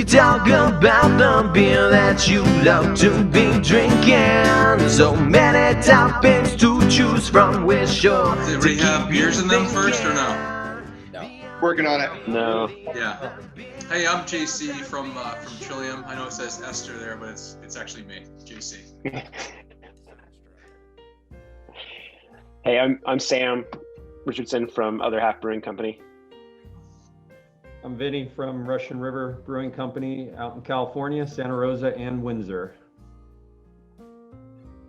We talk about the beer that you love to be drinking. So many topics to choose from. We're sure Does everybody have beers in them first or no? No. Working on it. No. Yeah. Hey, I'm JC from Trillium. I know it says Esther there, but it's actually me, JC. Hey, I'm Sam Richardson from Other Half Brewing Company. I'm Vinnie from Russian River Brewing Company out in California, Santa Rosa, and Windsor.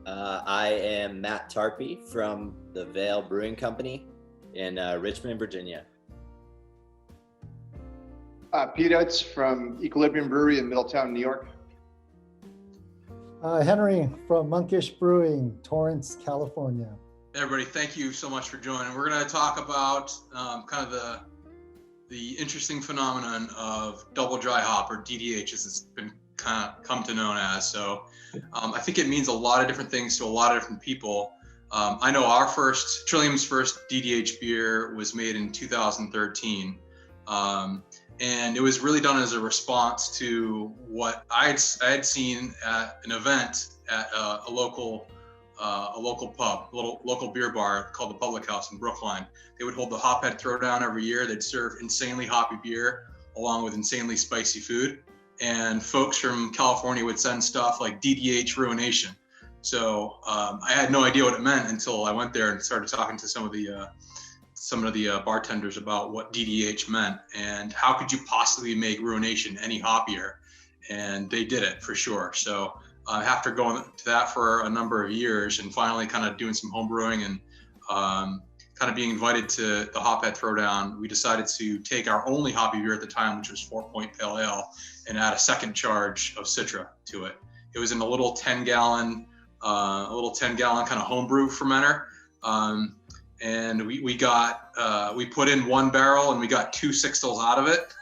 I am Matt Tarpey from the Vale Brewing Company in Richmond, Virginia. Pete Oates from Equilibrium Brewery in Middletown, New York. Henry from Monkish Brewing, Torrance, California. Everybody, thank you so much for joining. We're going to talk about kind of the interesting phenomenon of double dry hop, or DDH, as it's been kind of come to known as. So I think it means a lot of different things to a lot of different people. I know Trillium's first DDH beer was made in 2013. And it was really done as a response to what I had seen at an event at a local pub, a local beer bar called the Public House in Brookline. They would hold the Hophead Throwdown every year. They'd serve insanely hoppy beer along with insanely spicy food. And folks from California would send stuff like DDH Ruination. So I had no idea what it meant until I went there and started talking to some of the bartenders about what DDH meant and how could you possibly make Ruination any hoppier. And they did it for sure. So after going to that for a number of years and finally kind of doing some home brewing and kind of being invited to the Hophead Throwdown, we decided to take our only hoppy beer at the time, which was 4-Point Pale Ale, and add a second charge of Citra to it. It was in a little 10-gallon kind of homebrew fermenter. And we put in one barrel and we got 2 sixtels out of it.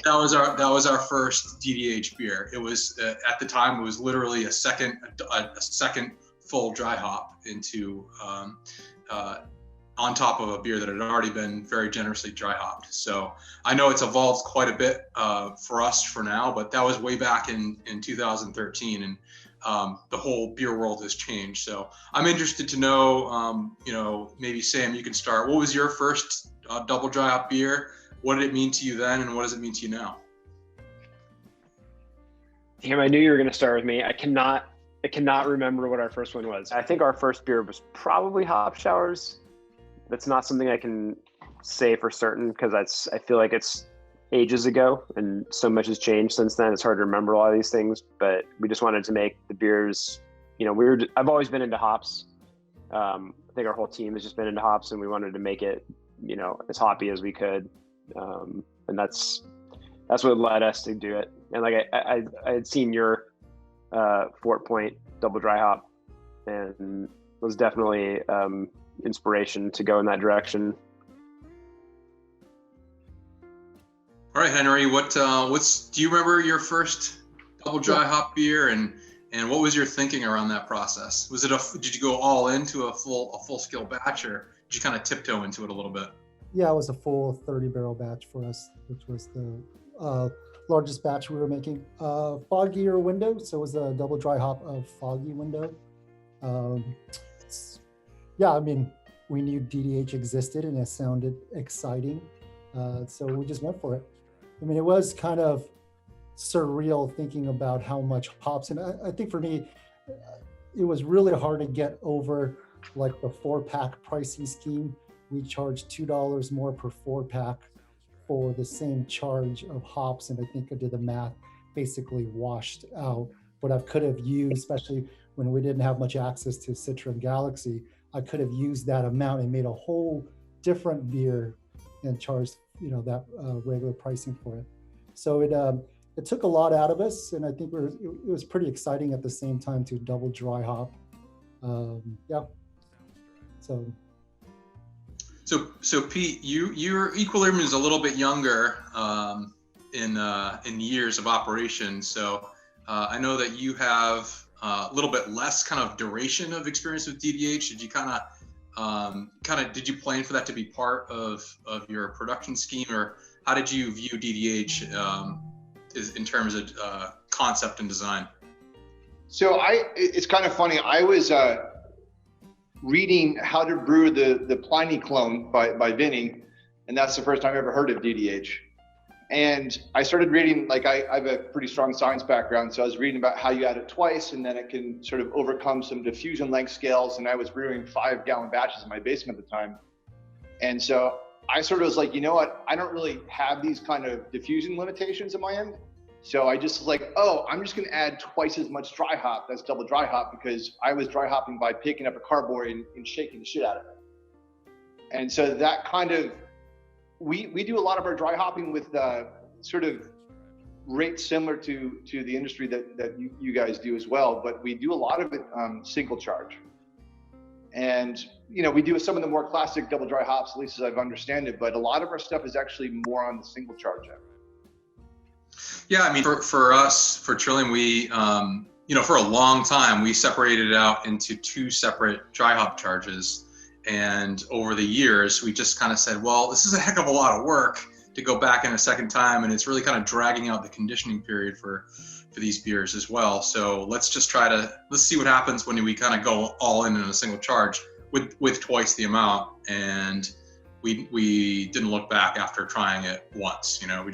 That was our first DDH beer. It was at the time it was literally a second full dry hop into on top of a beer that had already been very generously dry hopped. So I know it's evolved quite a bit for us for now, but that was way back in 2013, and the whole beer world has changed. So I'm interested to know, maybe Sam, you can start. What was your first double dry hop beer? What did it mean to you then, and what does it mean to you now? Damn, I knew you were going to start with me. I cannot remember what our first one was. I think our first beer was probably Hop Showers. That's not something I can say for certain because I feel like it's ages ago and so much has changed since then. It's hard to remember a lot of these things, but we just wanted to make the beers, I've always been into hops. I think our whole team has just been into hops, and we wanted to make it, as hoppy as we could. And that's what led us to do it. And like I had seen your Fort Point double dry hop and was definitely inspiration to go in that direction. All right, Henry, do you remember your first double dry hop beer, and what was your thinking around that process? Did you go all into a full scale batch, or did you kind of tiptoe into it a little bit? Yeah, it was a full 30 barrel batch for us, which was the largest batch we were making. Foggier window, so it was a double dry hop of foggy window. We knew DDH existed and it sounded exciting, so we just went for it. It was kind of surreal thinking about how much hops, and I think for me, it was really hard to get over like the 4-pack pricing scheme. We charged $2 more per 4-pack for the same charge of hops, and I think I did the math, basically washed out what I could have used, especially when we didn't have much access to Citra and Galaxy. I could have used that amount and made a whole different beer and charged that regular pricing for it. So it took a lot out of us, and I think it was pretty exciting at the same time to double dry hop. So Pete, your Equilibrium is a little bit younger in years of operation. So I know that you have a little bit less kind of duration of experience with DDH. Did you kind of did you plan for that to be part of your production scheme, or how did you view DDH in terms of concept and design? So it's kind of funny. I was reading How to Brew the Pliny Clone by Vinnie, and that's the first time I ever heard of DDH. And I started reading, like I have a pretty strong science background, so I was reading about how you add it twice and then it can sort of overcome some diffusion length scales. And I was brewing 5-gallon batches in my basement at the time. And so I sort of was like, you know what, I don't really have these kind of diffusion limitations on my end. So I just was like, oh, I'm just gonna add twice as much dry hop, that's double dry hop, because I was dry hopping by picking up a carboy and shaking the shit out of it. And so that kind of, we do a lot of our dry hopping with sort of rates similar to the industry that you guys do as well, but we do a lot of it single charge. And you know, we do some of the more classic double dry hops, at least as I've understand it, but a lot of our stuff is actually more on the single charge end. Yeah, I mean, for us, for Trillium, we, you know, for a long time, we separated it out into 2 separate dry hop charges. And over the years, we just kind of said, well, this is a heck of a lot of work to go back in a second time. And it's really kind of dragging out the conditioning period for these beers as well. So let's just let's see what happens when we kind of go all in a single charge with twice the amount. And we didn't look back after trying it once, you know,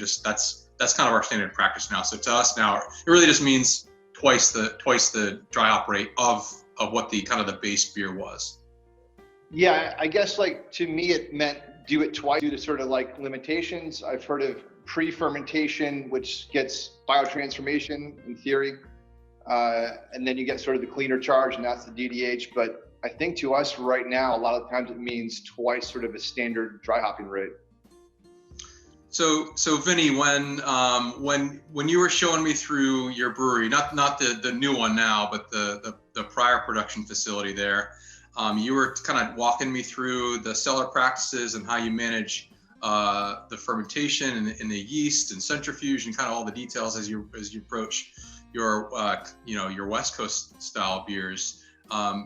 that's kind of our standard practice now. So to us now, it really just means twice the dry hop rate of what the kind of the base beer was. Yeah, I guess like to me it meant do it twice due to sort of like limitations. I've heard of pre-fermentation, which gets biotransformation in theory, and then you get sort of the cleaner charge, and that's the DDH. But I think to us right now, a lot of times it means twice sort of a standard dry hopping rate. So Vinnie, when you were showing me through your brewery, not the new one now, but the prior production facility there, you were kind of walking me through the cellar practices and how you manage the fermentation and the yeast and centrifuge and kind of all the details as you approach your your West Coast style beers. You're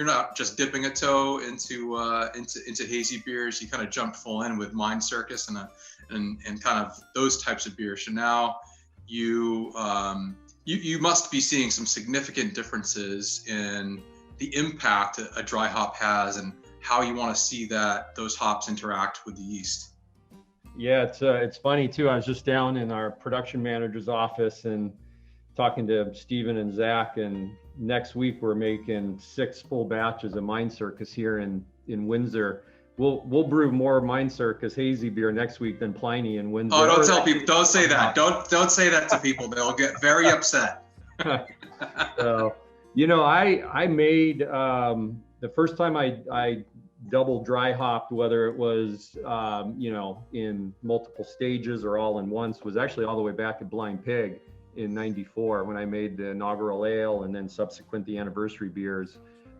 not just dipping a toe into hazy beers. You kind of jumped full in with Mind Circus and kind of those types of beers. So now you must be seeing some significant differences in the impact a dry hop has and how you want to see those hops interact with the yeast. Yeah, it's funny too. I was just down in our production manager's office and talking to Steven and Zach, and next week we're making 6 full batches of Mind Circus here in Windsor. We'll brew more Mind Circus hazy beer next week than Pliny in Windsor. Oh, don't tell people. Don't say that. Don't say that to people. They'll get very upset. So, you know, I made the first time I double dry hopped, whether it was in multiple stages or all in once, was actually all the way back at Blind Pig in '94 when I made the inaugural ale and then subsequent the anniversary beers.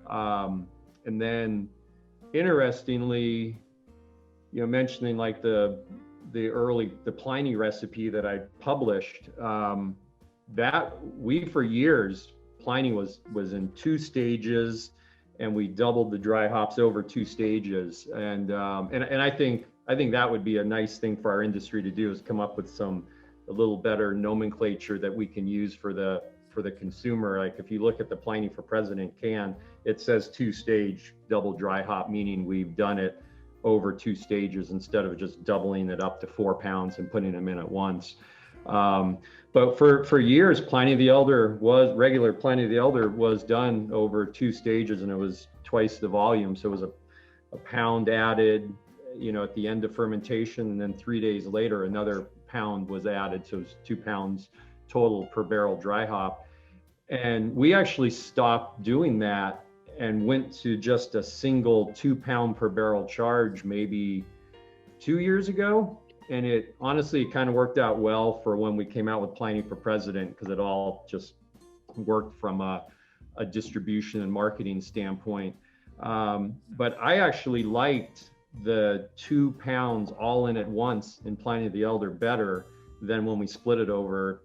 And then interestingly, mentioning like the Pliny recipe that I published, that we for years, Pliny was in 2 stages, and we doubled the dry hops over 2 stages. And I think that would be a nice thing for our industry to do, is come up with a little better nomenclature that we can use for the consumer. Like if you look at the Pliny for President can, it says 2-stage double dry hop, meaning we've done it over 2 stages instead of just doubling it up to 4 pounds and putting them in at once. But for years, regular Pliny the Elder was done over 2 stages, and it was twice the volume. So it was a pound added, at the end of fermentation, and then 3 days later, another pound was added. So it was 2 pounds total per barrel dry hop. And we actually stopped doing that and went to just a single 2 pound per barrel charge maybe 2 years ago. And it honestly kind of worked out well for when we came out with Pliny for President, because it all just worked from a distribution and marketing standpoint. But I actually liked the 2 pounds all in at once in Pliny the Elder better than when we split it over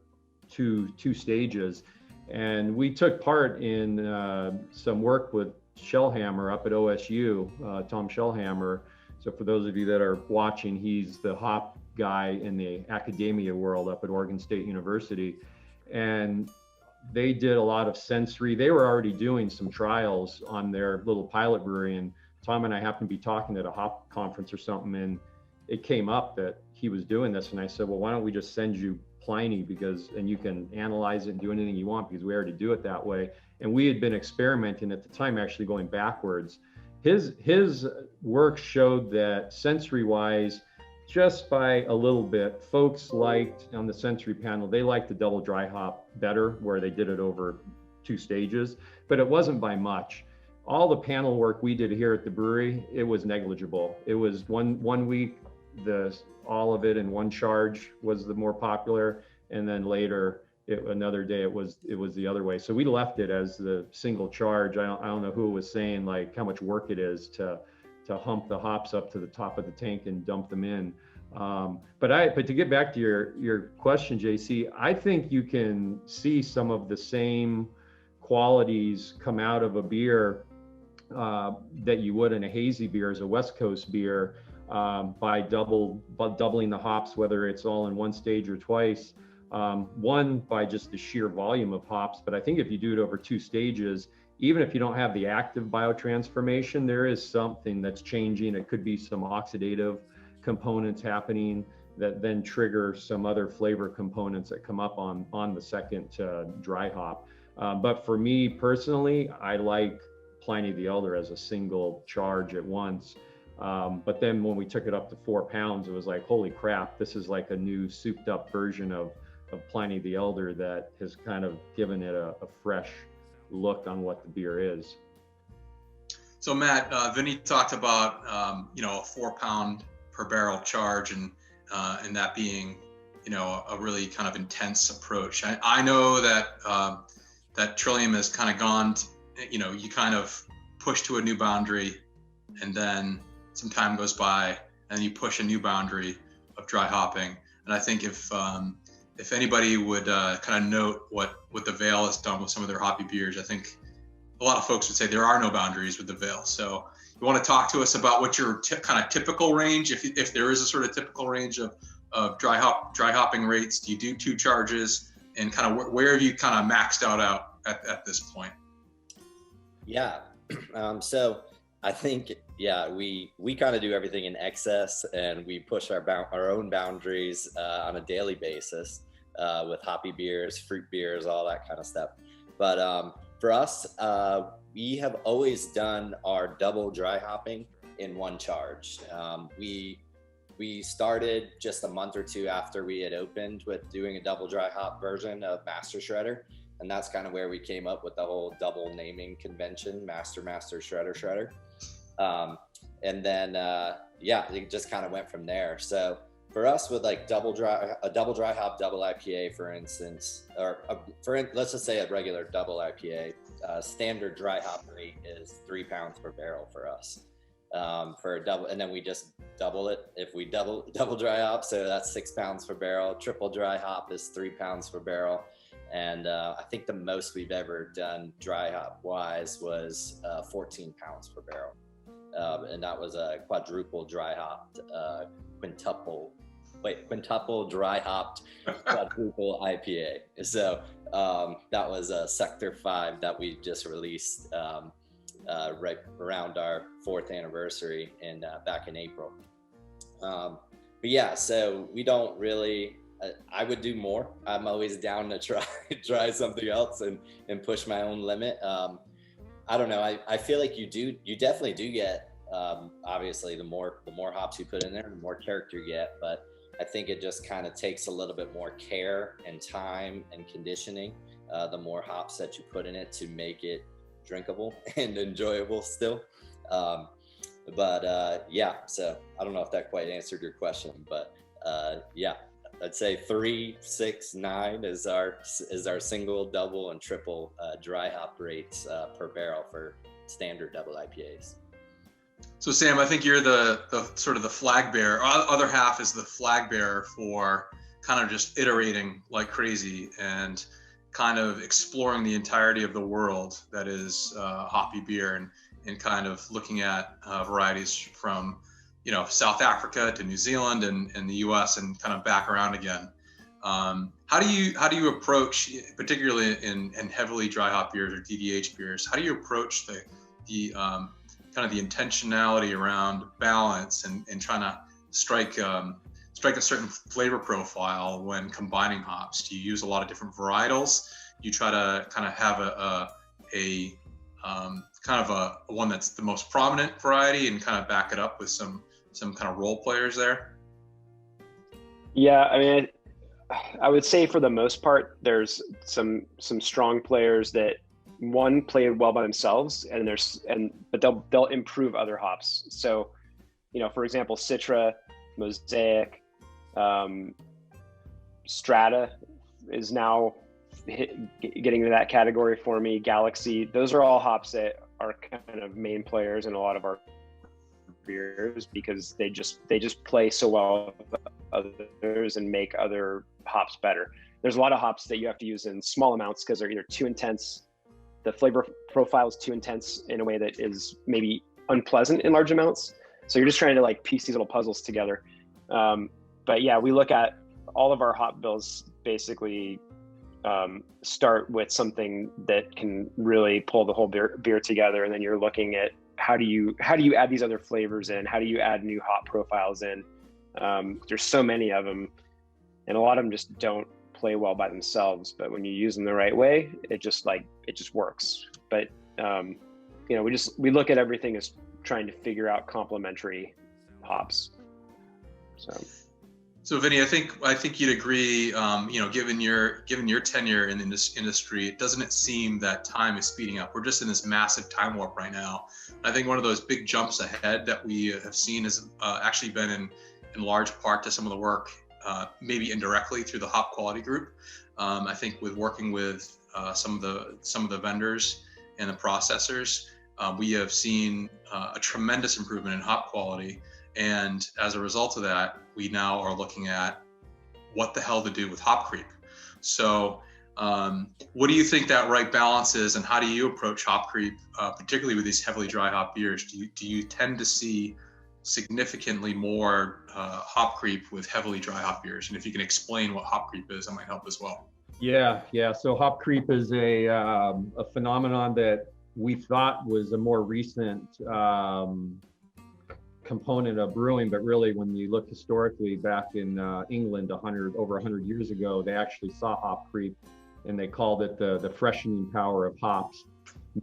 two stages. And we took part in some work with Shellhammer up at OSU, Tom Shellhammer, So for those of you that are watching, he's the hop guy in the academia world up at Oregon State University. And they did a lot of sensory. They were already doing some trials on their little pilot brewery. And Tom and I happened to be talking at a hop conference or something, and it came up that he was doing this. And I said, well, why don't we just send you Pliny, and you can analyze it and do anything you want, because we already do it that way. And we had been experimenting at the time, actually going backwards. His work showed that sensory wise, just by a little bit, folks liked on the sensory panel, they liked the double dry hop better, where they did it over 2 stages, but it wasn't by much. All the panel work we did here at the brewery, it was negligible. It was one week, all of it in one charge was the more popular, and then later another day it was the other way. So we left it as the single charge. I don't know who was saying like how much work it is to hump the hops up to the top of the tank and dump them in. But to get back to your question, JC, I think you can see some of the same qualities come out of a beer that you would in a hazy beer as a West Coast beer by doubling the hops, whether it's all in one stage or twice. One, by just the sheer volume of hops, but I think if you do it over 2 stages, even if you don't have the active biotransformation, there is something that's changing. It could be some oxidative components happening that then trigger some other flavor components that come up on the second dry hop. But for me personally, I like Pliny the Elder as a single charge at once. But then when we took it up to 4 pounds, it was like, holy crap, this is like a new souped up version of Pliny the Elder that has kind of given it a fresh look on what the beer is. So Matt, Vinnie talked about a 4 pound per barrel charge, and that being a really kind of intense approach. I know that that Trillium has kind of gone, you kind of push to a new boundary, and then some time goes by, and you push a new boundary of dry hopping. And I think if anybody would kind of note what the Veil has done with some of their hoppy beers, I think a lot of folks would say there are no boundaries with the Veil. So you want to talk to us about what your kind of typical range, if there is a sort of typical range of dry hopping rates. Do you do 2 charges, and kind of where have you kind of maxed out at this point? Yeah. So I think, we kind of do everything in excess, and we push our own boundaries on a daily basis with hoppy beers, fruit beers, all that kind of stuff. But for us, we have always done our double dry hopping in 1 charge. We started just a month or 2 after we had opened with doing a double dry hop version of Master Shredder. And that's kind of where we came up with the whole double naming convention, Master, Shredder. And then, it just kind of went from there. So for us, with like a double dry hop, double IPA, for instance, let's just say a regular double IPA, standard dry hop rate is 3 pounds per barrel for us. For a double, and then we just double it. If we double dry hop, so that's 6 pounds per barrel. Triple dry hop is 3 pounds per barrel. And I think the most we've ever done dry hop wise was 14 pounds per barrel. And that was a quadruple dry hopped, quintuple dry hopped quadruple IPA. So that was Sector 5 that we just released right around our 4th anniversary back in April. But yeah, so we don't really, I would do more. I'm always down to try something else and push my own limit. I don't know. I feel like you definitely do get, obviously the more hops you put in there, the more character you get, but I think it just kind of takes a little bit more care and time and conditioning, the more hops that you put in it to make it drinkable and enjoyable still. So I don't know if that quite answered your question, but I'd say 3, 6, 9 is our single, double, and triple dry hop rates per barrel for standard double IPAs. So Sam, I think you're the sort of the flag bearer. Other Half is the flag bearer for kind of just iterating like crazy and kind of exploring the entirety of the world that is hoppy beer, and kind of looking at varieties from South Africa to New Zealand and the US and kind of back around again. How do you approach, particularly in heavily dry hop beers or DDH beers, how do you approach the kind of the intentionality around balance and trying to strike a certain flavor profile when combining hops? Do you use a lot of different varietals? You try to kind of have a one that's the most prominent variety and kind of back it up with some kind of role players there? Yeah, I mean, I would say for the most part, there's some strong players that play well by themselves, but they'll improve other hops. So, for example, Citra, Mosaic, Strata is now getting into that category for me. Galaxy, those are all hops that are kind of main players in a lot of our beers because they just play so well with others and make other hops better. There's a lot of hops that you have to use in small amounts because they're either too intense, the flavor profile is too intense in a way that is maybe unpleasant in large amounts. So you're just trying to like piece these little puzzles together. But yeah, we look at all of our hop bills basically start with something that can really pull the whole beer together, and then you're looking at how do you add these other flavors in, how do you add new hop profiles in. There's so many of them, and a lot of them just don't play well by themselves, but when you use them the right way, it just works. But we look at everything as trying to figure out complementary hops. So Vinnie, I think you'd agree, given your tenure in this industry, doesn't it seem that time is speeding up? We're just in this massive time warp right now. I think one of those big jumps ahead that we have seen has actually been in large part to some of the work, maybe indirectly through the Hop Quality Group. I think with working with some of the vendors and the processors, we have seen a tremendous improvement in hop quality. And as a result of that, we now are looking at what the hell to do with hop creep. So what do you think that right balance is, and how do you approach hop creep, particularly with these heavily dry hop beers? Do you tend to see significantly more hop creep with heavily dry hop beers? And if you can explain what hop creep is, that might help as well. Yeah. So hop creep is a phenomenon that we thought was a more recent component of brewing, but really when you look historically back in England over 100 years ago, they actually saw hop creep and they called it the freshening power of hops,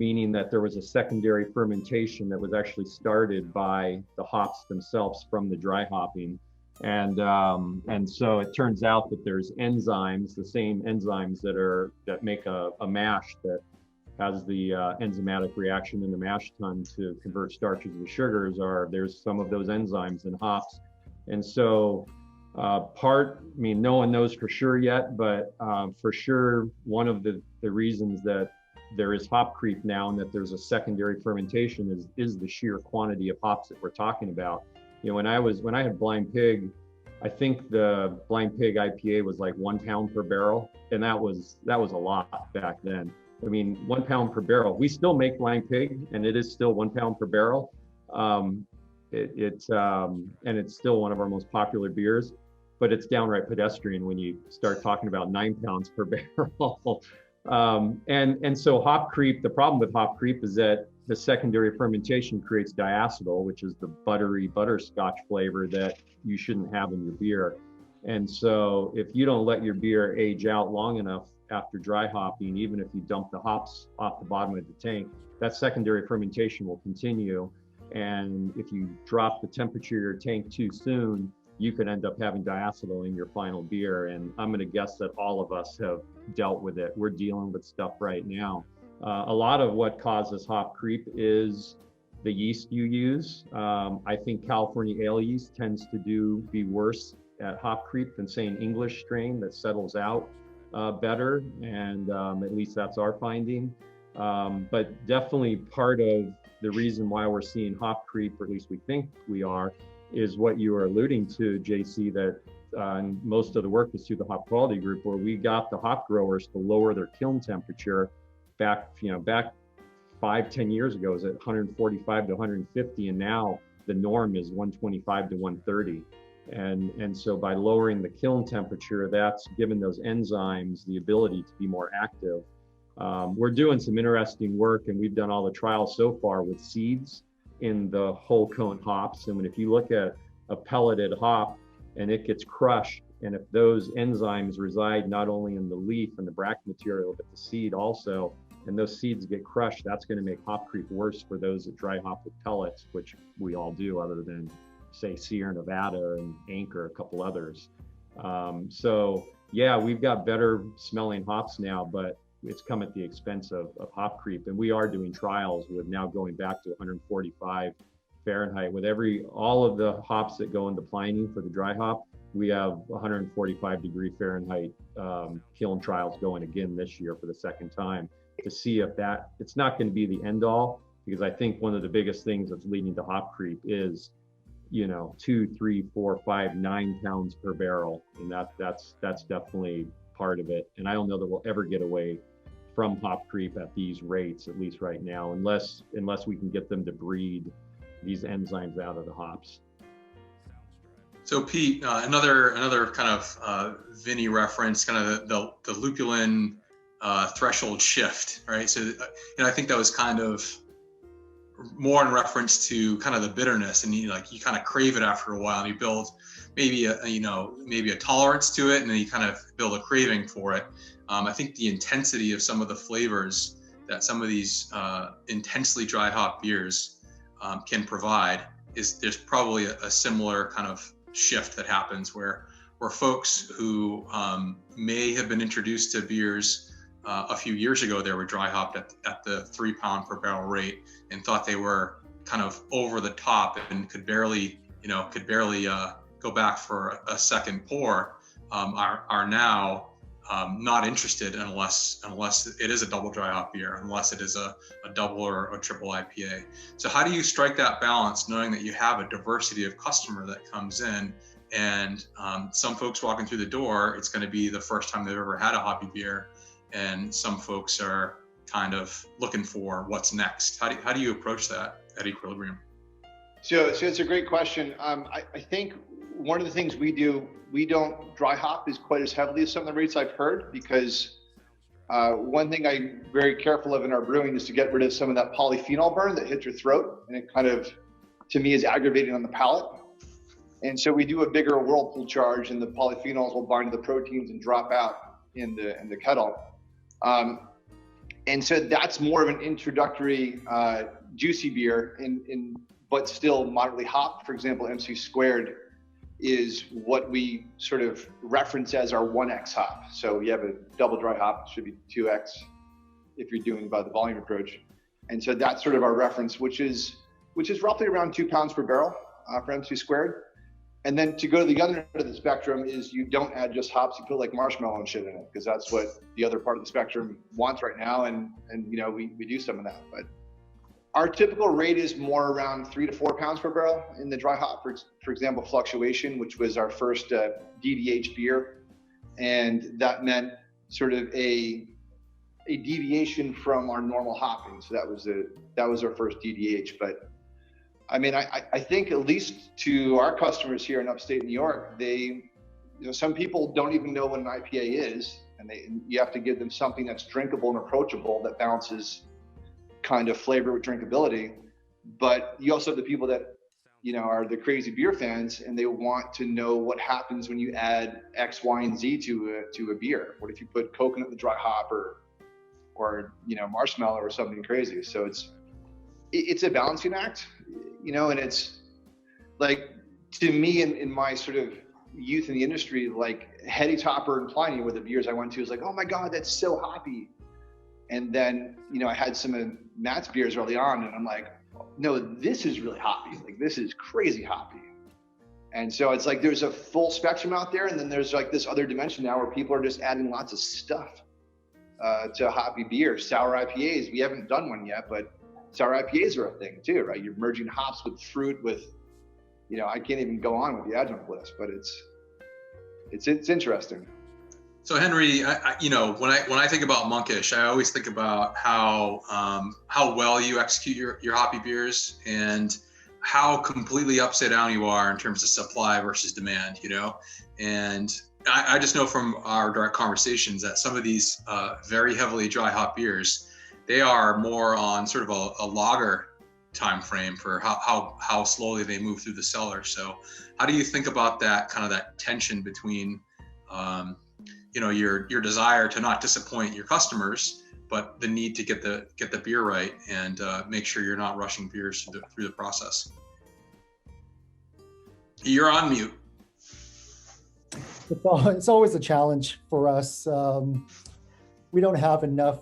meaning that there was a secondary fermentation that was actually started by the hops themselves from the dry hopping. And so it turns out that there's enzymes, the same enzymes that make a mash that has the enzymatic reaction in the mash tun to convert starches to sugars. There's some of those enzymes in hops. And so no one knows for sure yet, but for sure one of the reasons that there is hop creep now and that there's a secondary fermentation is the sheer quantity of hops that we're talking about. When I had Blind Pig, I think the Blind Pig IPA was like 1 pound per barrel, and that was a lot back then. I mean, 1 pound per barrel. We still make Blind Pig, and it is still 1 pound per barrel. It's still one of our most popular beers, but it's downright pedestrian when you start talking about 9 pounds per barrel. And so hop creep, the problem with hop creep is that the secondary fermentation creates diacetyl, which is the buttery butterscotch flavor that you shouldn't have in your beer. And so if you don't let your beer age out long enough after dry hopping, even if you dump the hops off the bottom of the tank, that secondary fermentation will continue. And if you drop the temperature of your tank too soon, you could end up having diacetyl in your final beer. And I'm going to guess that all of us have dealt with it. We're dealing with stuff right now. A lot of what causes hop creep is the yeast you use. I think California ale yeast tends to be worse at hop creep than, say, an English strain that settles out better, and at least that's our finding. But definitely part of the reason why we're seeing hop creep, or at least we think we are, is what you are alluding to, JC, that most of the work was through the Hop Quality Group, where we got the hop growers to lower their kiln temperature back 5-10 years ago. It was at 145 to 150, and now the norm is 125 to 130. And so by lowering the kiln temperature, that's given those enzymes the ability to be more active. We're doing some interesting work, and we've done all the trials so far with seeds in the whole cone hops. And if you look at a pelleted hop and it gets crushed, and if those enzymes reside not only in the leaf and the bract material, but the seed also, and those seeds get crushed, that's going to make hop creep worse for those that dry hop with pellets, which we all do, other than say Sierra Nevada and Anchor, a couple others. So yeah, we've got better smelling hops now, but it's come at the expense of hop creep. And we are doing trials with now going back to 145 Fahrenheit with all of the hops that go into plining for the dry hop. We have 145 degree Fahrenheit kiln trials going again this year for the second time to see if it's not going to be the end all, because I think one of the biggest things that's leading to hop creep is, 2, 3, 4, 5, 9 pounds per barrel. And that's definitely part of it. And I don't know that we'll ever get away from hop creep at these rates, at least right now, unless we can get them to breed these enzymes out of the hops. So Pete, another kind of Vinnie reference, kind of the lupulin threshold shift, right? So I think that was kind of more in reference to kind of the bitterness, and you kind of crave it after a while, and you build maybe a tolerance to it, and then you kind of build a craving for it. I think the intensity of some of the flavors that some of these intensely dry hop beers can provide there's probably a similar kind of shift that happens where folks who may have been introduced to beers a few years ago, they were dry hopped at the 3 pound per barrel rate and thought they were kind of over the top and could barely go back for a second pour, are now not interested unless it is a double dry hop beer, unless it is a double or a triple IPA. So how do you strike that balance, knowing that you have a diversity of customer that comes in, and some folks walking through the door, it's going to be the first time they've ever had a hoppy beer, and some folks are kind of looking for what's next. How do you approach that at Equilibrium? So it's a great question. I think one of the things we do, we don't dry hop as quite as heavily as some of the rates I've heard, because one thing I'm very careful of in our brewing is to get rid of some of that polyphenol burn that hits your throat, and it kind of, to me, is aggravating on the palate. And so we do a bigger whirlpool charge, and the polyphenols will bind to the proteins and drop out in the kettle. And so that's more of an introductory juicy beer, but still moderately hopped. For example, MC squared is what we sort of reference as our 1x hop. So you have a double dry hop, it should be 2x if you're doing by the volume approach. And so that's sort of our reference, which is roughly around 2 pounds per barrel for MC squared. And then to go to the other end of the spectrum is you don't add just hops, you put like marshmallow and shit in it, because that's what the other part of the spectrum wants right now. And we do some of that. But our typical rate is more around 3 to 4 pounds per barrel in the dry hop. For example, Fluctuation, which was our first DDH beer. And that meant sort of a deviation from our normal hopping. So that was our first DDH. But I mean, I think at least to our customers here in upstate New York, some people don't even know what an IPA is, and you have to give them something that's drinkable and approachable that balances kind of flavor with drinkability. But you also have the people that are the crazy beer fans, and they want to know what happens when you add X, Y, and Z to a beer. What if you put coconut in the dry hop or marshmallow or something crazy? So it's a balancing act, and it's like, to me, in my sort of youth in the industry, like Heady Topper and Pliny were the beers I went to. It was like, oh my God, that's so hoppy. And then, I had some of Matt's beers early on, and I'm like, no, this is really hoppy. Like, this is crazy hoppy. And so it's like, there's a full spectrum out there. And then there's like this other dimension now where people are just adding lots of stuff to hoppy beer. Sour IPAs, we haven't done one yet, but sour IPAs are a thing too, right? You're merging hops with fruit with, I can't even go on with the adjunct list, but it's interesting. So Henry, when I think about Monkish, I always think about how well you execute your hoppy beers, and how completely upside down you are in terms of supply versus demand, you know? And I just know from our direct conversations that some of these very heavily dry hop beers, they are more on sort of a lager time frame for how slowly they move through the cellar. So how do you think about that kind of that tension between you know, your desire to not disappoint your customers, but the need to get the beer right and make sure you're not rushing beers through the process? You're on mute. It's always a challenge for us. We don't have enough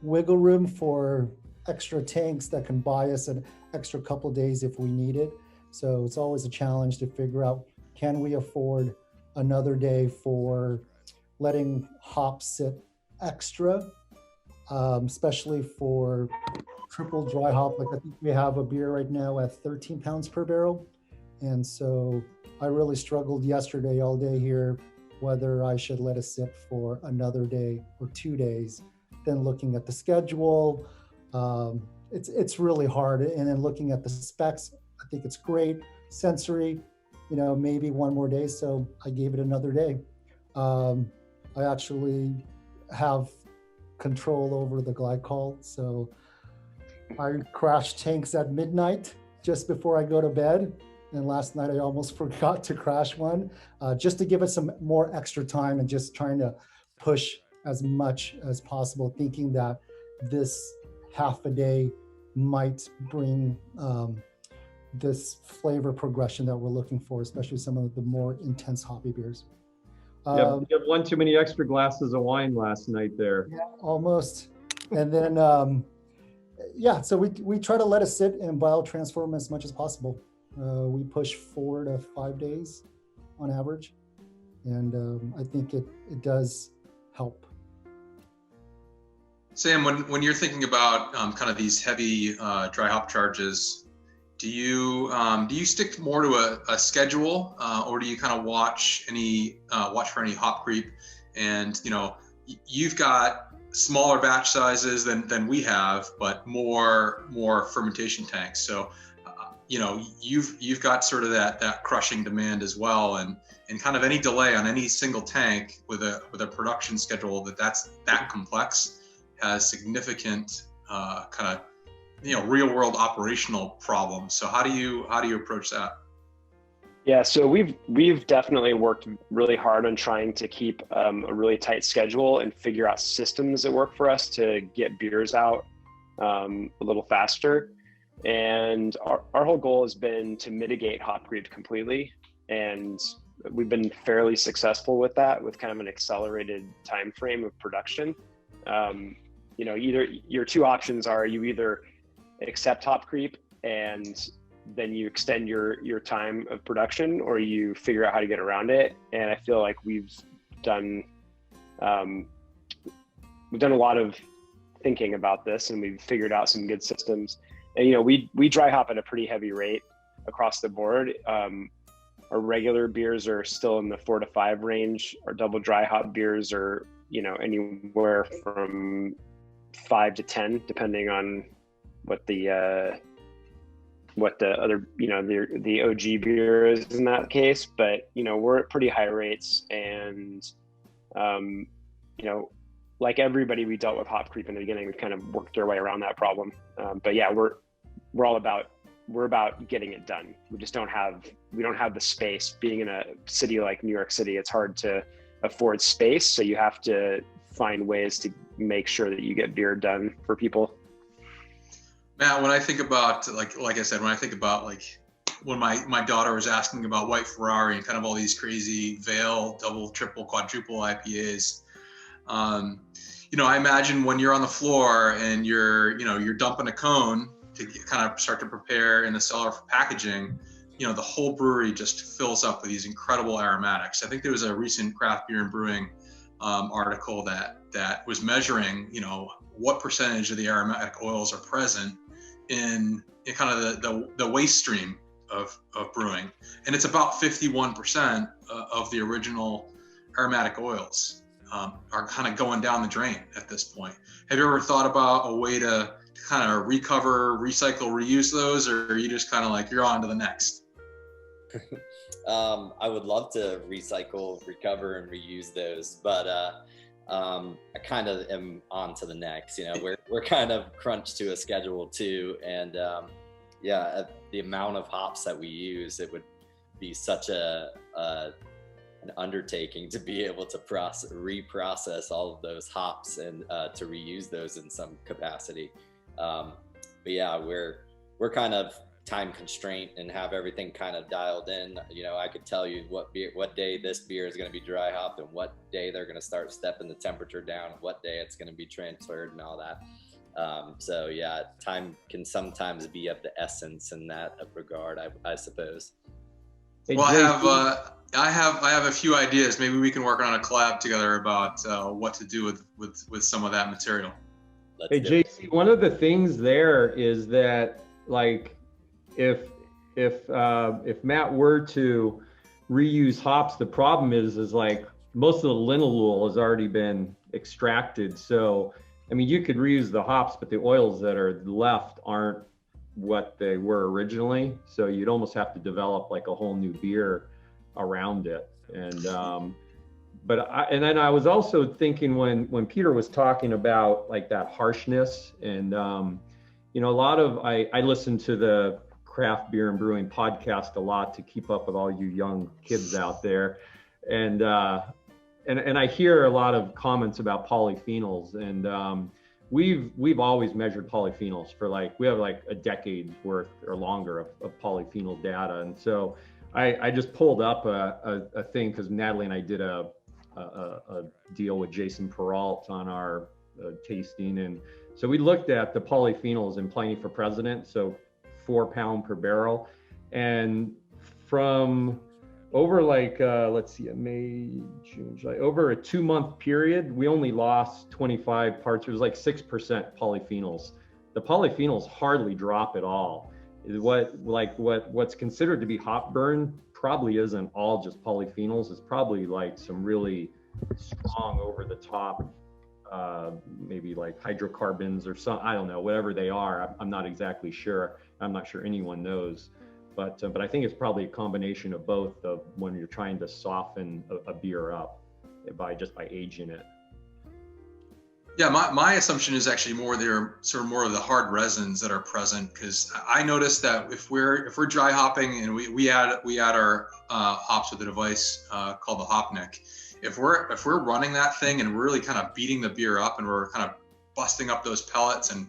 wiggle room for extra tanks that can buy us an extra couple days if we need it. So it's always a challenge to figure out, can we afford another day for letting hops sit extra, especially for triple dry hop. Like I think we have a beer right now at 13 pounds per barrel. And so I really struggled yesterday all day here, whether I should let it sit for another day or 2 days. Then looking at the schedule, it's really hard. And then looking at the specs, I think it's great. Sensory, you know, maybe one more day. So I gave it another day. I actually have control over the glycol. So I crash tanks at midnight just before I go to bed. And last night I almost forgot to crash one, just to give it some more extra time and just trying to push as much as possible, thinking that this half a day might bring this flavor progression that we're looking for, especially some of the more intense hoppy beers. You have one too many extra glasses of wine last night there. Yeah, almost. And then, yeah, so we try to let it sit and biotransform as much as possible. We push 4 to 5 days on average. And I think it does help. Sam, when you're thinking about kind of these heavy dry hop charges, do you stick more to a schedule, or do you kind of watch for any hop creep? And you know, you've got smaller batch sizes than we have, but more fermentation tanks. So you know, you've got sort of that crushing demand as well, and kind of any delay on any single tank with a production schedule that's that complex has significant kind of, you know, real world operational problems. So how do you approach that? Yeah, so we've definitely worked really hard on trying to keep a really tight schedule and figure out systems that work for us to get beers out a little faster. And our whole goal has been to mitigate hop creep completely. And we've been fairly successful with that, with kind of an accelerated time frame of production. You know, either your two options are you either accept hop creep and then you extend your time of production, or you figure out how to get around it. And I feel like we've done a lot of thinking about this, and we've figured out some good systems. And you know, we dry hop at a pretty heavy rate across the board. Our regular beers are still in the 4 to 5 range. Our double dry hop beers are, you know, anywhere from 5 to 10, depending on what the other, you know, the OG beer is in that case. But you know, we're at pretty high rates, and you know, like everybody, we dealt with hop creep in the beginning. We've kind of worked our way around that problem. But yeah, we're about getting it done. We don't have the space. Being in a city like New York City, it's hard to afford space. So you have to find ways to make sure that you get beer done for people. Matt, when I think about, like I said, when I think about like when my daughter was asking about White Ferrari and kind of all these crazy Veil, double, triple, quadruple IPAs, you know, I imagine when you're on the floor and you're dumping a cone to kind of start to prepare in the cellar for packaging, you know, the whole brewery just fills up with these incredible aromatics. I think there was a recent Craft Beer and Brewing article that was measuring, you know, what percentage of the aromatic oils are present in kind of the waste stream of brewing. And it's about 51% of the original aromatic oils are kind of going down the drain at this point. Have you ever thought about a way to kind of recover, recycle, reuse those, or are you just kind of like you're on to the next? I would love to recycle, recover, and reuse those, but I kind of am on to the next. You know, we're kind of crunched to a schedule too, and the amount of hops that we use, it would be such an undertaking to be able to reprocess all of those hops and to reuse those in some capacity. But yeah, we're kind of time constraint and have everything kind of dialed in. You know, I could tell you what day this beer is going to be dry hopped and what day they're going to start stepping the temperature down, what day it's going to be transferred and all that. So yeah, time can sometimes be of the essence in that regard, I suppose. Hey, well, I have a few ideas. Maybe we can work on a collab together about what to do with some of that material. Hey, JC, one of the things there is that, like, if Matt were to reuse hops, the problem is like most of the linalool has already been extracted. So, I mean, you could reuse the hops, but the oils that are left aren't what they were originally. So you'd almost have to develop like a whole new beer around it. And and then I was also thinking when Peter was talking about like that harshness and you know, a lot of I listen to the Craft Beer and Brewing podcast a lot to keep up with all you young kids out there, and I hear a lot of comments about polyphenols, and we've always measured polyphenols for we have like a decade's worth or longer of polyphenol data, and so I just pulled up a thing because Natalie and I did a deal with Jason Peralt on our tasting, and so we looked at the polyphenols in Pliny for President, so 4 pound per barrel, and from over let's see, May, June, July, over a 2-month period, we only lost 25 parts. It was like 6% polyphenols. The polyphenols hardly drop at all. What's considered to be hop burn probably isn't all just polyphenols. It's probably like some really strong over the top, maybe like hydrocarbons or some, I don't know, whatever they are. I'm not exactly sure. I'm not sure anyone knows, but I think it's probably a combination of both of when you're trying to soften a beer up by aging it. Yeah, my assumption is actually more of the hard resins that are present, because I noticed that if we're dry hopping and we add our hops with a device called the hop neck, if we're running that thing and we're really kind of beating the beer up and we're kind of busting up those pellets and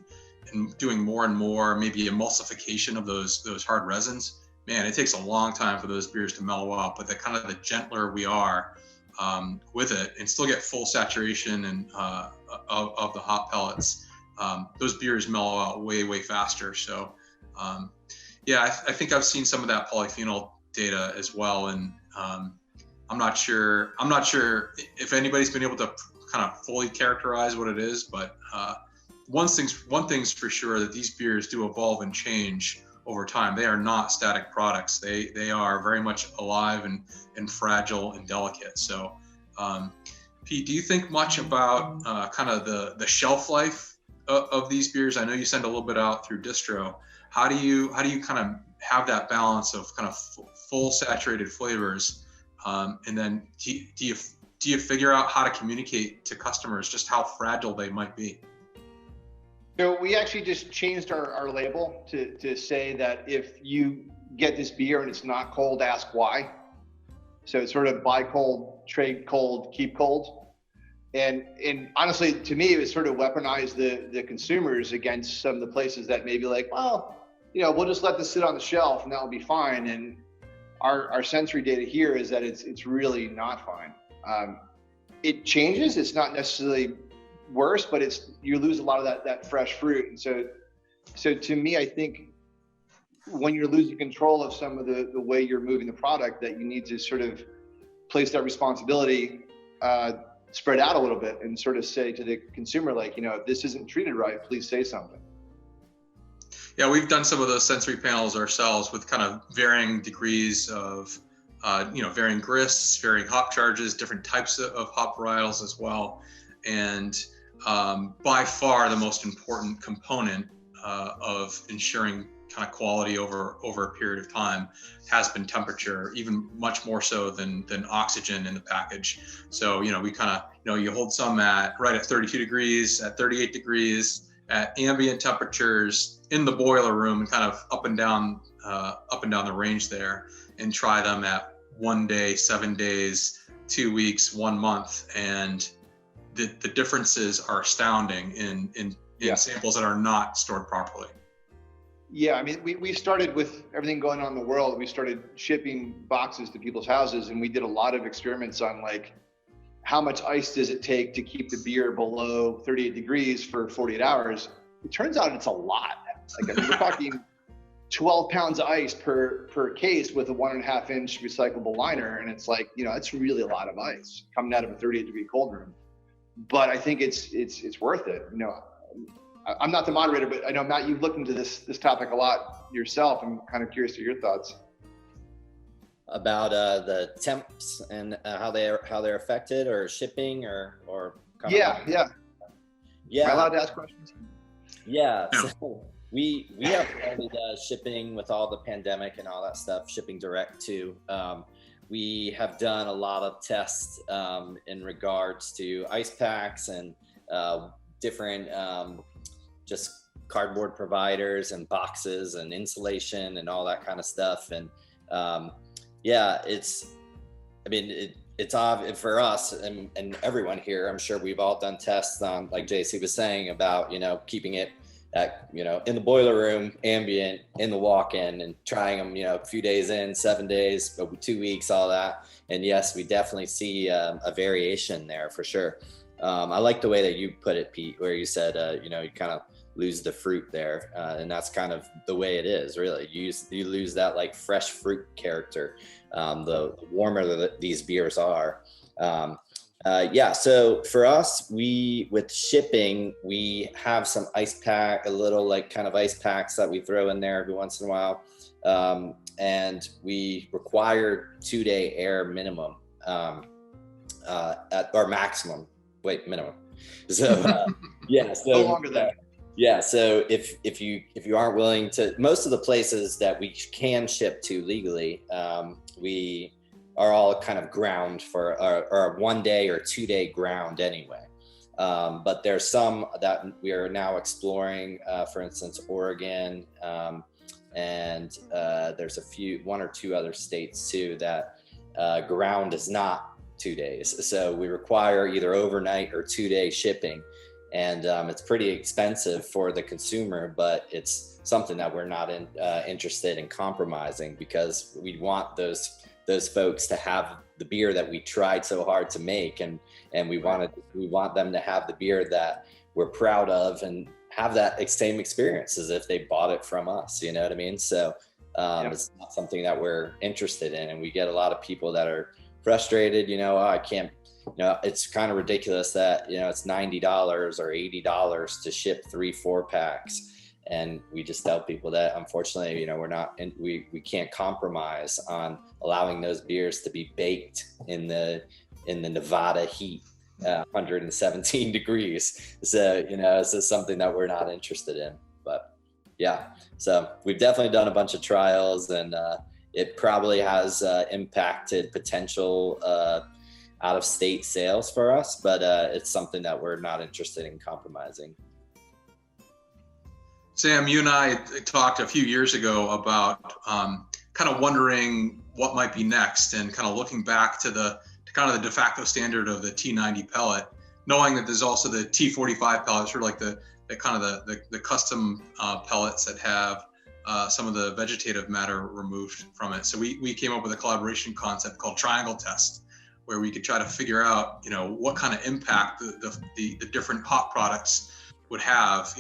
doing more and more maybe emulsification of those hard resins, man, it takes a long time for those beers to mellow out. But the gentler we are with it and still get full saturation and of the hop pellets, those beers mellow out way faster. So yeah, I think I've seen some of that polyphenol data as well, and I'm not sure if anybody's been able to kind of fully characterize what it is, but one thing's for sure, that these beers do evolve and change over time. They are not static products. They are very much alive and fragile and delicate. So Pete, do you think much about kind of the shelf life of these beers? I know you send a little bit out through distro. How do you kind of have that balance of kind of full saturated flavors, and then do you figure out how to communicate to customers just how fragile they might be? So we actually just changed our label to say that if you get this beer and it's not cold, ask why. So it's sort of buy cold, trade cold, keep cold. And honestly, to me, it sort of weaponized the consumers against some of the places that maybe like, well, you know, we'll just let this sit on the shelf and that'll be fine. And our sensory data here is that it's really not fine. It changes. It's not necessarily worse, but you lose a lot of that fresh fruit. And so to me, I think when you're losing control of some of the way you're moving the product, that you need to sort of place that responsibility spread out a little bit and sort of say to the consumer, like, you know, if this isn't treated right, please say something. Yeah, we've done some of those sensory panels ourselves with kind of varying degrees of, varying grists, varying hop charges, different types of hop varietals as well. And by far the most important component of ensuring kind of quality over a period of time has been temperature, even much more so than oxygen in the package. So, we kind of, you hold some right at 32 degrees, at 38 degrees, at ambient temperatures in the boiler room, and kind of up and down the range there, and try them at 1 day, 7 days, 2 weeks, 1 month. And the differences are astounding in samples that are not stored properly. Yeah, I mean, we started with everything going on in the world. We started shipping boxes to people's houses, and we did a lot of experiments on like, how much ice does it take to keep the beer below 38 degrees for 48 hours? It turns out it's a lot. Like, I mean, we're talking 12 pounds of ice per case with a 1.5 inch recyclable liner. And it's like, it's really a lot of ice coming out of a 38 degree cold room. But I think it's worth it. I'm not the moderator, but I know, Matt, you've looked into this topic a lot yourself. I'm kind of curious to your thoughts about the temps and how they're affected, or shipping, or yeah. Am I allowed to ask questions? Yeah. So we have started shipping with all the pandemic and all that stuff, shipping direct to. We have done a lot of tests in regards to ice packs and different just cardboard providers and boxes and insulation and all that kind of stuff. And it's obvious for us and everyone here. I'm sure we've all done tests on, like JC was saying, about keeping it at in the boiler room, ambient, in the walk-in, and trying them a few days in, 7 days, 2 weeks, all that. And yes, we definitely see a variation there for sure. I like the way that you put it, Pete, where you said you kind of lose the fruit there, and that's kind of the way it is, really. You lose that like fresh fruit character the warmer that these beers are. So for us, with shipping, we have some a little like kind of ice packs that we throw in there every once in a while, and we require 2-day air minimum at our maximum minimum. So no longer than. Yeah, so if you aren't willing to, most of the places that we can ship to legally, we are all kind of ground for or 1 day or 2 day ground anyway. But there's some that we are now exploring, for instance, Oregon, and there's one or two other states too that ground is not 2 days. So we require either overnight or 2 day shipping. And it's pretty expensive for the consumer, but it's something that we're not interested in compromising, because we want those folks to have the beer that we tried so hard to make, and we want them to have the beer that we're proud of and have that same experience as if they bought it from us. You know what I mean? So it's not something that we're interested in, and we get a lot of people that are frustrated. I can't. It's kind of ridiculous that, it's $90 or $80 to ship 3-4 packs. And we just tell people that, unfortunately, we're not, we can't compromise on allowing those beers to be baked in the Nevada heat, 117 degrees. So, this is something that we're not interested in. But yeah, so we've definitely done a bunch of trials, and it probably has impacted potential out-of-state sales for us, but it's something that we're not interested in compromising. Sam, you and I talked a few years ago about kind of wondering what might be next, and kind of looking back to the de facto standard of the T90 pellet, knowing that there's also the T45 pellet, sort of like the custom pellets that have some of the vegetative matter removed from it. So we came up with a collaboration concept called Triangle Test, where we could try to figure out, what kind of impact the different hop products would have,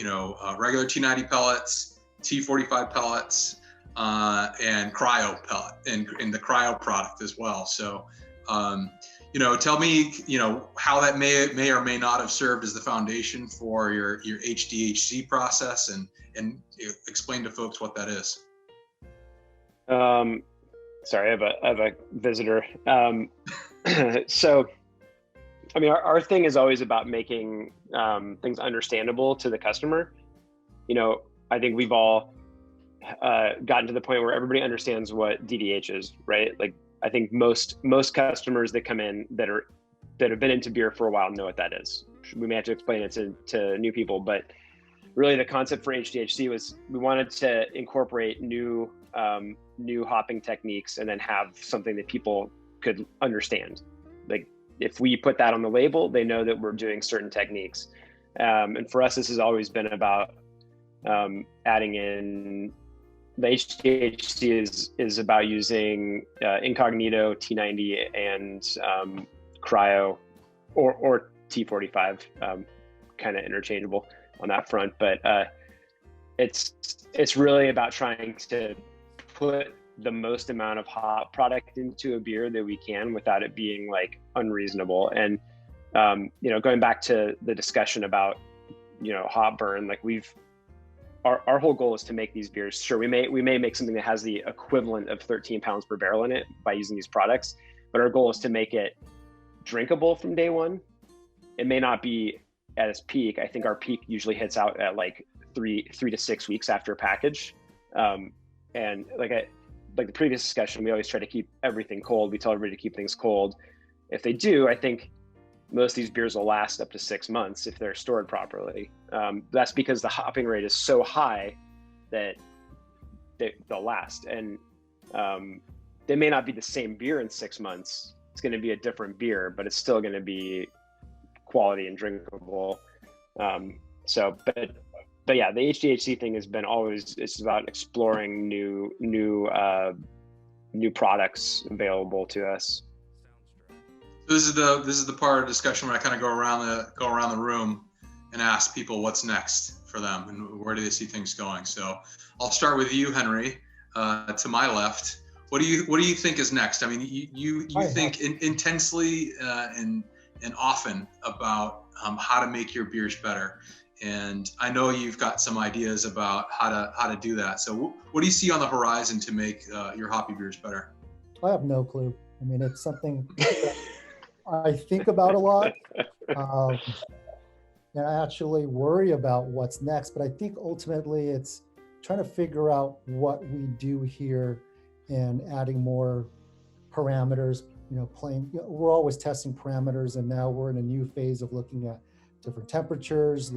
regular T90 pellets, T45 pellets, and cryo pellet, and the cryo product as well. So, tell me, how that may or may not have served as the foundation for your HDHC process, and explain to folks what that is. Sorry, I have a visitor. So I mean, our thing is always about making things understandable to the customer. You know, I think we've all gotten to the point where everybody understands what DDH is, right? Like, I think most customers that come in that have been into beer for a while know what that is. We may have to explain it to new people, but really the concept for HDHC was we wanted to incorporate new hopping techniques and then have something that people could understand. Like, if we put that on the label, they know that we're doing certain techniques. And for us, this has always been about adding in the HDHC is about using incognito, T90, and cryo or T45, kind of interchangeable on that front. But it's really about trying to put the most amount of hop product into a beer that we can without it being like unreasonable. And you know, going back to the discussion about, you know, hop burn, like our whole goal is to make these beers. Sure, we may make something that has the equivalent of 13 pounds per barrel in it by using these products, but our goal is to make it drinkable from day one. It may not be at its peak. I think our peak usually hits out at like three to 6 weeks after a package. And like the previous discussion, we always try to keep everything cold. We tell everybody to keep things cold. If they do, I think most of these beers will last up to 6 months if they're stored properly. That's because the hopping rate is so high that they'll last. And they may not be the same beer in 6 months. It's going to be a different beer, but it's still going to be quality and drinkable. But yeah, the HDHC thing has been always, it's about exploring new products available to us. This is the part of the discussion where I kind of go around the room and ask people what's next for them and where do they see things going. So I'll start with you, Henry, to my left. What do you think is next? I mean, you think intensely and often about how to make your beers better. And I know you've got some ideas about how to do that. So what do you see on the horizon to make your hoppy beers better? I have no clue. I mean, it's something I think about a lot. And I actually worry about what's next. But I think ultimately it's trying to figure out what we do here and adding more parameters, we're always testing parameters, and now we're in a new phase of looking at different temperatures,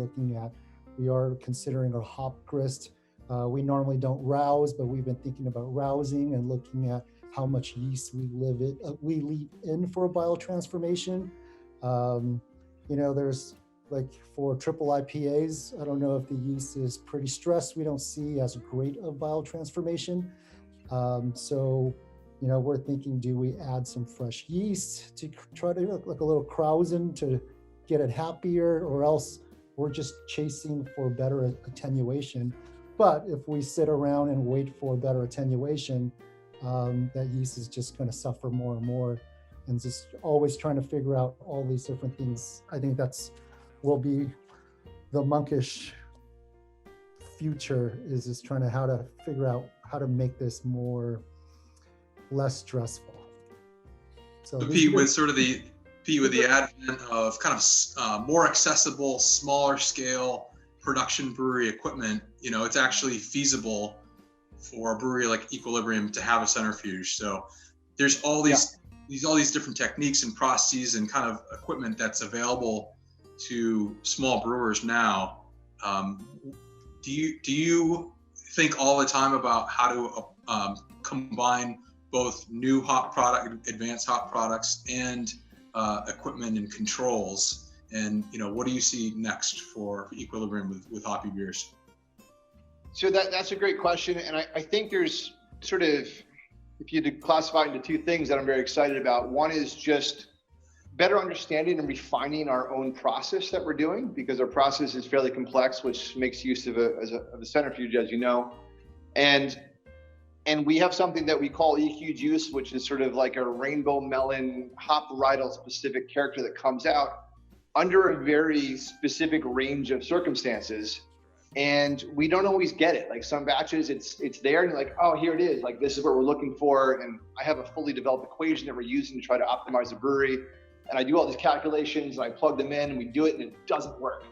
we are considering our hop grist. We normally don't rouse, but we've been thinking about rousing and looking at how much yeast we leave in for a biotransformation. There's like for triple IPAs, I don't know if the yeast is pretty stressed. We don't see as great of biotransformation. So we're thinking, do we add some fresh yeast to try to look like a little krausen to get it happier, or else we're just chasing for better attenuation. But if we sit around and wait for better attenuation, that yeast is just going to suffer more and more, and just always trying to figure out all these different things. I think will be the Monkish future, is just trying to figure out how to make this less stressful. So Pete, with the advent of kind of more accessible, smaller scale production brewery equipment, it's actually feasible for a brewery like Equilibrium to have a centrifuge. So there's all these different techniques and processes and kind of equipment that's available to small brewers now. Do you think all the time about how to combine both new advanced hop products and equipment and controls, and what do you see next for Equilibrium with hoppy beers? So that's a great question, and I think there's sort of, if you had to classify it into two things that I'm very excited about. One is just better understanding and refining our own process that we're doing, because our process is fairly complex, which makes use of a centrifuge, as you know, and we have something that we call EQ juice, which is sort of like a rainbow melon hop varietal specific character that comes out under a very specific range of circumstances. And we don't always get it. Like some batches, it's there and you're like, oh, here it is. Like, this is what we're looking for. And I have a fully developed equation that we're using to try to optimize the brewery. and I do all these calculations and I plug them in and we do it and it doesn't work.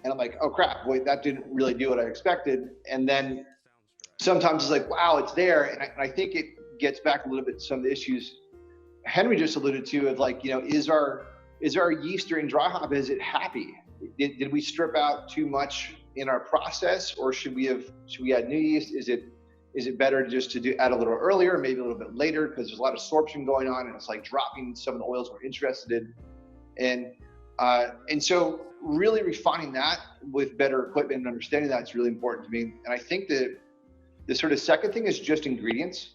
And I'm like, oh crap, wait, that didn't really do what I expected. And then sometimes it's like, wow, it's there. And I think it gets back a little bit to some of the issues Henry just alluded to of like, is our yeast during dry hop, is it happy? Did we strip out too much in our process, or should we add new yeast? Is it better just to add a little earlier, maybe a little bit later, because there's a lot of sorption going on and it's like dropping some of the oils we're interested in. And so really refining that with better equipment and understanding that is really important to me. And I think that the sort of second thing is just ingredients.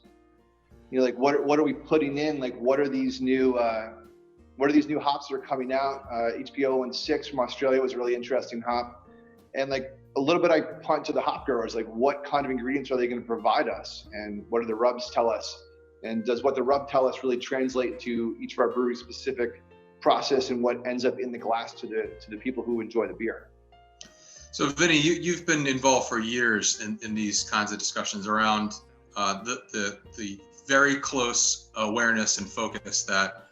Like what are we putting in? Like what are these new hops that are coming out? HPO 16 from Australia was a really interesting hop. And like a little bit I punt to the hop growers, like what kind of ingredients are they going to provide us? And what do the rubs tell us? And does what the rub tell us really translate to each of our brewery specific process and what ends up in the glass to the people who enjoy the beer? So Vinnie, you've been involved for years in these kinds of discussions around the very close awareness and focus that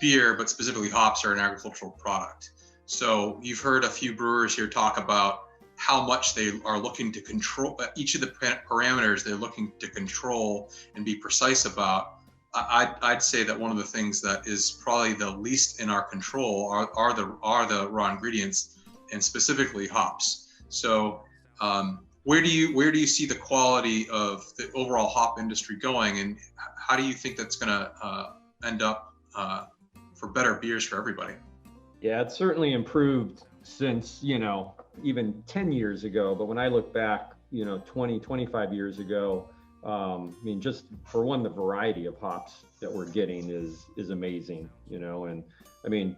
beer, but specifically hops, are an agricultural product. So you've heard a few brewers here talk about how much they are looking to control each of the parameters they're looking to control and be precise about. I'd say that one of the things that is probably the least in our control are the raw ingredients, and specifically hops. So where do you see the quality of the overall hop industry going, and how do you think that's going to end up for better beers for everybody? Yeah, it's certainly improved since, even 10 years ago. But when I look back, 20, 25 years ago, just for one, the variety of hops that we're getting is amazing, and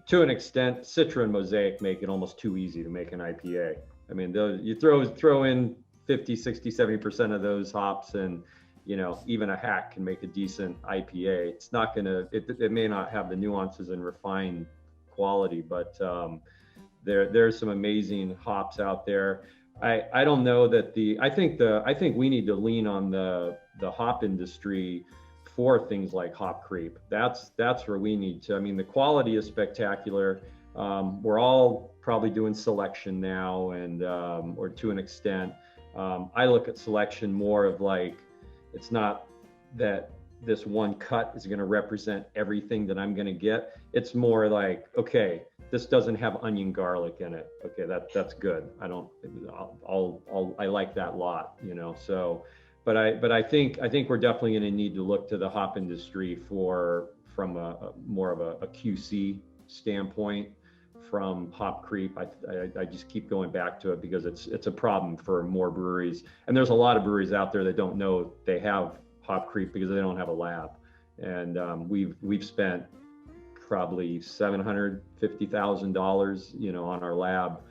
to an extent, Citra and Mosaic make it almost too easy to make an IPA. You throw in 50, 60, 70% of those hops and, even a hack can make a decent IPA. It's not it may not have the nuances and refined quality, but there's some amazing hops out there. I don't know that I think we need to lean on the hop industry for things like hop creep. That's where we need to. The quality is spectacular. We're all probably doing selection now, and or to an extent. I look at selection more of like, it's not that this one cut is going to represent everything that I'm going to get. It's more like, okay, this doesn't have onion garlic in it. Okay, that's good. I like that lot, So, but I think we're definitely going to need to look to the hop industry from a more of a QC standpoint. From hop creep, I just keep going back to it because it's a problem for more breweries, and there's a lot of breweries out there that don't know they have hop creep because they don't have a lab, and we've spent probably $750,000, on our lab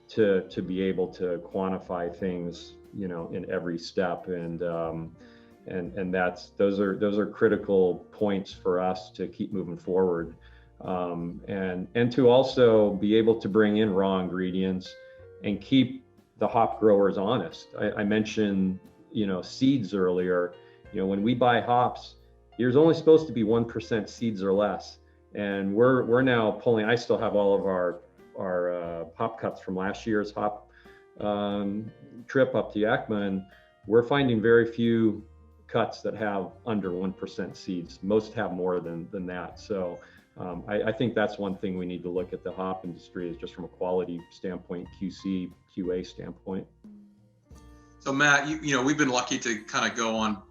to be able to quantify things, in every step, and those are critical points for us to keep moving forward. And to also be able to bring in raw ingredients and keep the hop growers honest. I mentioned, seeds earlier. When we buy hops, there's only supposed to be 1% seeds or less. And we're now pulling, I still have all of our hop cuts from last year's hop trip up to Yakima, and we're finding very few cuts that have under 1% seeds. Most have more than that. So I think that's one thing we need to look at the hop industry, is just from a quality standpoint, QC, QA standpoint. So Matt, we've been lucky to kind of go on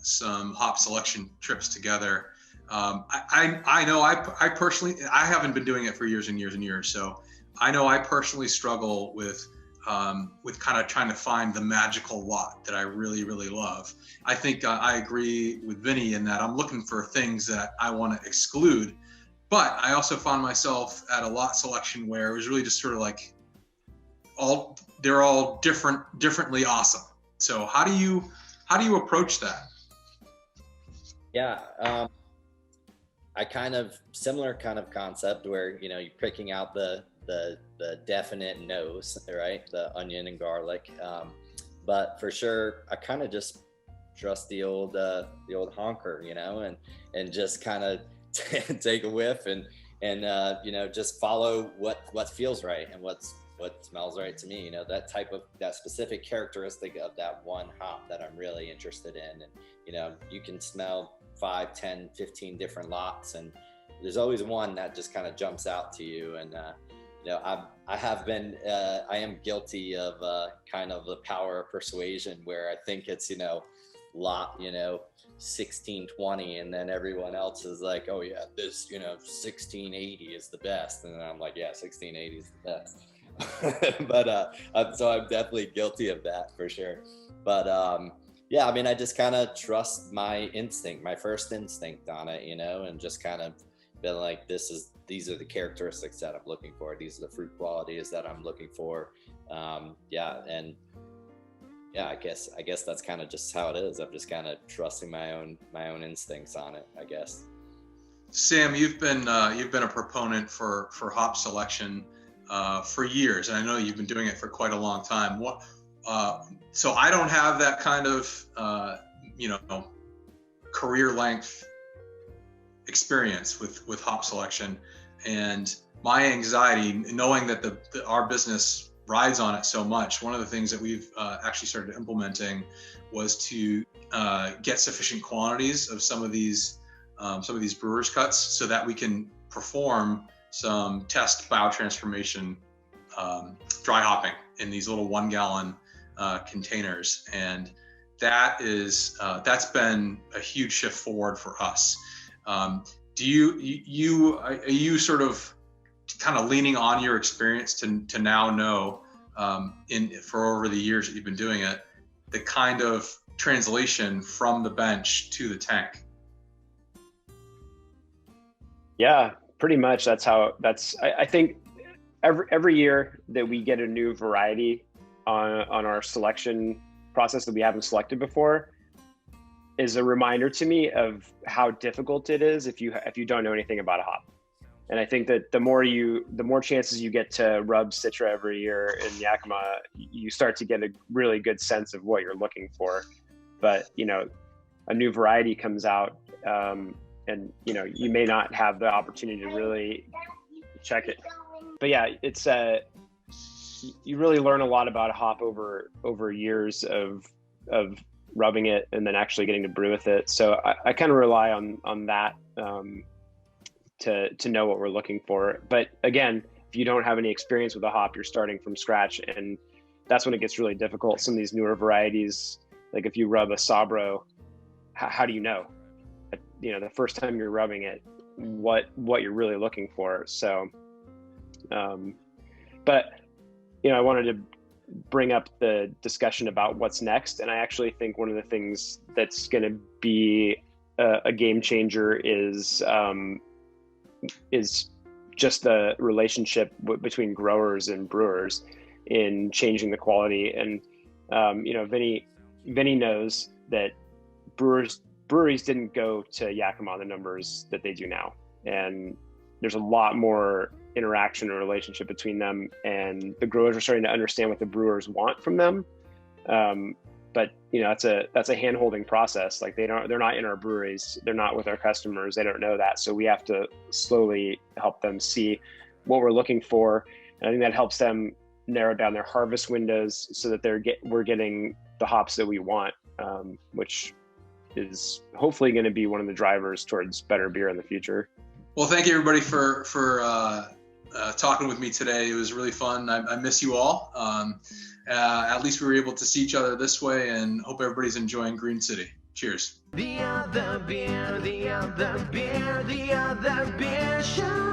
some hop selection trips together. I know I personally, I haven't been doing it for years and years and years. So I know I personally struggle with kind of trying to find the magical lot that I really, really love. I think I agree with Vinnie in that I'm looking for things that I want to exclude, but I also found myself at a lot selection where it was really just sort of like they're all differently awesome. So how do you approach that? Yeah. I similar kind of concept where, you're picking out the definite no's, right? The onion and garlic. But for sure, I kind of just trust the old honker, and just kind of take a whiff and you know, just follow what feels right and what smells right to me. You know, that specific characteristic of that one hop that I'm really interested in. And, you know, you can smell 5, 10, 15 different lots, and there's always one that just kind of jumps out to you. And, you know, I am guilty of kind of the power of persuasion, where I think it's, you know, lot, you know, 1620, and then everyone else is like, oh yeah, this, you know, 1680 is the best, and then I'm like, yeah, 1680 is the best. But so I'm definitely guilty of that for sure. But yeah, I mean, I just kind of trust my instinct, my first instinct on it, you know, and just kind of been like, these are the characteristics that I'm looking for. These are the fruit qualities that I'm looking for. Yeah, and yeah, I guess that's kind of just how it is. I'm just kind of trusting my own instincts on it, I guess. Sam, you've been a proponent for hop selection for years, and I know you've been doing it for quite a long time. So I don't have that kind of you know, career length experience with hop selection, and my anxiety, knowing that our business rides on it so much. One of the things that we've actually started implementing was to get sufficient quantities of some of these brewers cuts, so that we can perform some test biotransformation dry hopping in these little 1 gallon containers. And that's been a huge shift forward for us. Are you sort of kind of leaning on your experience to now know, for over the years that you've been doing it, the kind of translation from the bench to the tank? Yeah, pretty much. I think every year that we get a new variety on our selection process that we haven't selected before is a reminder to me of how difficult it is if you don't know anything about a hop. And I think that the more chances you get to rub Citra every year in Yakima, you start to get a really good sense of what you're looking for. But, you know, a new variety comes out, and, you know, you may not have the opportunity to really check it. But yeah, it's you really learn a lot about a hop over years of rubbing it and then actually getting to brew with it. So I kind of rely on that to know what we're looking for. But again, if you don't have any experience with a hop, you're starting from scratch, and that's when it gets really difficult. Some of these newer varieties, like if you rub a Sabro, how do you know? You know, the first time you're rubbing it, what you're really looking for. So, but you know, I wanted to bring up the discussion about what's next, and I actually think one of the things that's going to be a game changer is just the relationship between growers and brewers in changing the quality. And you know, Vinnie knows that breweries didn't go to Yakima the numbers that they do now, and there's a lot more interaction and relationship between them, and the growers are starting to understand what the brewers want from them. But you know, that's a hand-holding process. Like they're not in our breweries, they're not with our customers, they don't know that. So we have to slowly help them see what we're looking for, and I think that helps them narrow down their harvest windows so that we're getting the hops that we want, which is hopefully going to be one of the drivers towards better beer in the future. Well, thank you everybody for talking with me today. It was really fun. I miss you all. At least we were able to see each other this way, and hope everybody's enjoying Green City. Cheers. The other beer, the other beer, the other beer show.